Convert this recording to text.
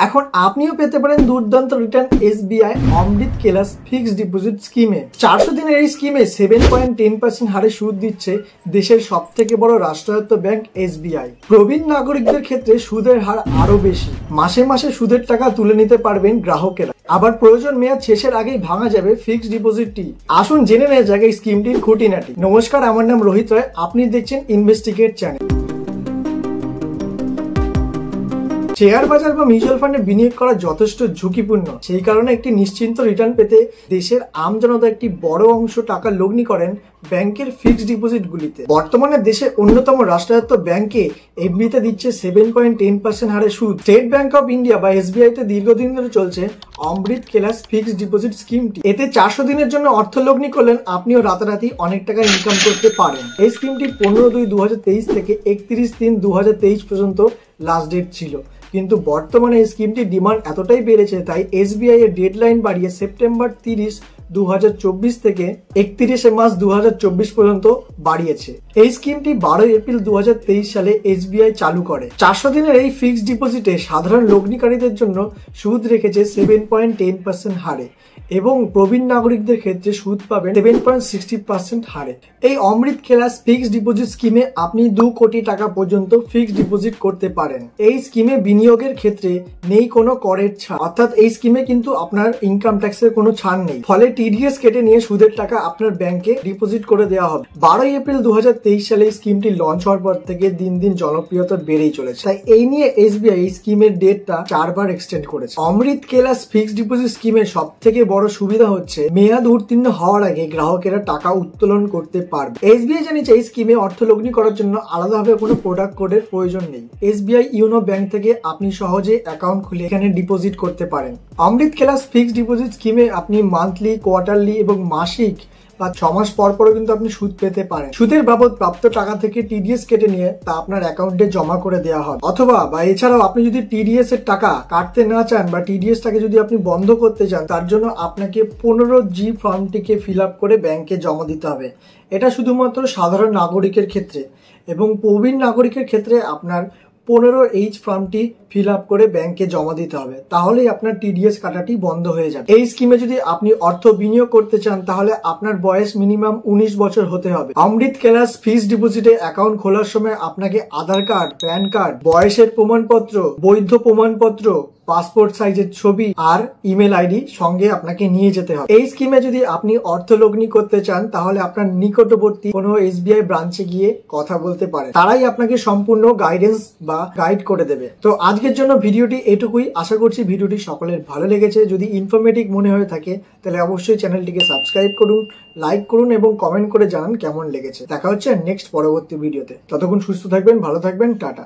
এখন আপনিও পেতে পারেন দুর্দান্ত রিটার্ন এসবিআই অমৃত কেলাস ফিক্সড ডিপোজিট স্কিমে। 400 দিনের এই স্কিমে 7.10% হারে সুদ দিচ্ছে দেশের সব থেকে বড় রাষ্ট্রায়ত্ত ব্যাংক এসবিআই। প্রবীণ নাগরিকদের ক্ষেত্রে সুদের হার আরো বেশি, মাসে মাসে সুদের টাকা তুলে নিতে পারবেন গ্রাহকেরা। আবার প্রয়োজন মেয়াদ শেষের আগেই ভাঙা যাবে ফিক্সড ডিপোজিটটি। আসুন জেনে নেওয়া যাক এই স্কিমটির খুঁটিনাটি। নমস্কার, আমার নাম রোহিত রায়, আপনি দেখছেন ইনভেস্টিগেট চ্যানেল। শেয়ার বাজার বা মিউচুয়াল ফান্ডে বিনিয়োগ করা যথেষ্ট ঝুঁকিপূর্ণ, সেই কারণে একটি নিশ্চিন্ত রিটার্ন পেতে দেশের আমজনতা একটি বড় অংশ টাকা লগ্নি করেন ব্যাংকের ফিক্সড ডিপোজিট গুলিতে। বর্তমানে দেশের অন্যতম রাষ্ট্রায়ত্ত ব্যাংকে এফডিতে দিচ্ছে 7.10% হারে সুদ। স্টেট ব্যাংক অফ ইন্ডিয়া বা এসবিআই তে দীর্ঘদিন ধরে চলছে অমৃত কেলাস ফিক্সড ডিপোজিট স্কিমটি। এতে 400 দিনের জন্য অর্থ লগ্নি করলেন আপনিও রাতারাতি অনেক টাকা ইনকাম করতে পারেন। এই স্কিমটি 15/2/2023 থেকে 31/3/2023 পর্যন্ত লাস্ট ডেট ছিল, কিন্তু বর্তমানে এই স্কিমটির ডিমান্ড এতটাই বেড়েছে তাই এসবিআই এর ডেডলাইন বাড়িয়ে সেপ্টেম্বর 30, 2024 থেকে 31 মার্চ 2024 পর্যন্ত বাড়িয়েছে। এই স্কিমটি 12 এপ্রিল 2023 সালে এসবিআই চালু করে। 400 দিনের এই ফিক্সড ডিপোজিটে সাধারণ লগ্নিকারীদের জন্য সুদ রেখেছে 7.10% হারে এবং প্রবীণ নাগরিকদের ক্ষেত্রে সুদ পাবেন 7.60% হারে। এই অমৃত কেলাস ফিক্সড ডিপোজিট স্কিমে আপনি 2 কোটি টাকা পর্যন্ত ফিক্সড ডিপোজিট করতে পারেন। এই স্কিমে বিনিয়োগের ক্ষেত্রে নেই কোনো করের ছাড়, অর্থাৎ এই স্কিমে কিন্তু আপনার ইনকাম ট্যাক্সের কোনো ছাড় নেই। ফলে টিডিএস কেটে নিয়ে সুদের টাকা আপনার ব্যাংকে ডিপোজিট করে দেওয়া হবে। 12 এপ্রিল 2023 সালে এই স্কিমটি লঞ্চ হওয়ার পর থেকে দিন দিন জনপ্রিয়তা বেড়েই চলেছে, তাই এই নিয়ে এসবিআই এই স্কিমের ডেটটা 4 বার এক্সটেন্ড করেছে। অমৃত কেলাস ফিক্সড ডিপোজিট স্কিমের সব থেকে বড় সুবিধা হচ্ছে মেয়াদ উত্তীর্ণ হওয়ার আগে গ্রাহকেরা টাকা উত্তোলন করতে পারবে। এসবিআই জানিয়েছে এই স্কিমে অর্থ লগ্নি করার জন্য আলাদাভাবে কোনো প্রোডাক্ট কোডের প্রয়োজন নেই। এসবিআই ইউনো ব্যাংক থেকে আপনি সহজে অ্যাকাউন্ট খুলে এখানে ডিপোজিট করতে পারেন। অমৃত কেলাস ফিক্সড ডিপোজিট স্কিমে আপনি মান্থলি, কোয়ার্টারলি এবং মাসিক বা 6 মাস পর পরও কিন্তু আপনি সুদ পেতে পারেন। সুদের বাবদ প্রাপ্ত টাকা থেকে টিডিএস কেটে নিয়ে তা আপনার অ্যাকাউন্টে জমা করে দেওয়া হবে। অথবা বা এছাড়াও আপনি যদি টিডিএস এর টাকা কাটতে না চান বা টিডিএস টাকে যদি আপনি বন্ধ করতে চান, তার জন্য আপনাকে 15G ফর্মটিকে ফিল আপ করে ব্যাংকে জমা দিতে হবে। এটা শুধুমাত্র সাধারণ নাগরিকের ক্ষেত্রে, এবং প্রবীণ নাগরিকের ক্ষেত্রে আপনার 15H ফর্মটি ফিল আপ করে ব্যাংকে জমা দিতে হবে, তাহলেই আপনার টিডিএস কাটাটি বন্ধ হয়ে যাবে। এই স্কিমে যদি আপনি অর্থ বিনিয়োগ করতে চান তাহলে আপনার বয়স মিনিমাম 19 বছর হতে হবে। অমৃত কেলাস ফিক্সড ডিপোজিটে অ্যাকাউন্ট খোলার সময় আপনাকে আধার কার্ড, প্যান কার্ড, বয়সের প্রমাণপত্র, বৈধ প্রমাণপত্র, পাসপোর্ট সাইজের ছবি আর ইমেল আইডি সঙ্গে আপনাকে নিয়ে যেতে হবে। এই স্কিমে যদি আপনি অর্থ লগ্নি করতে চান তাহলে আপনার নিকটবর্তী কোনো এসবিআই ব্রাঞ্চে গিয়ে কথা বলতে পারেন, তারাই আপনাকে সম্পূর্ণ গাইডেন্স বা গাইড করে দেবে। তো আজকের জন্য ভিডিওটি এটুকুই। আশা করছি ভিডিওটি সকলের ভালো লেগেছে। যদি ইনফরমেটিভ মনে হয়ে থাকে তাহলে অবশ্যই চ্যানেলটিকে সাবস্ক্রাইব করুন, লাইক করুন এবং কমেন্ট করে জানান কেমন লেগেছে। দেখা হচ্ছে নেক্সট পরবর্তী ভিডিওতে। ততক্ষণ সুস্থ থাকবেন, ভালো থাকবেন, টাটা।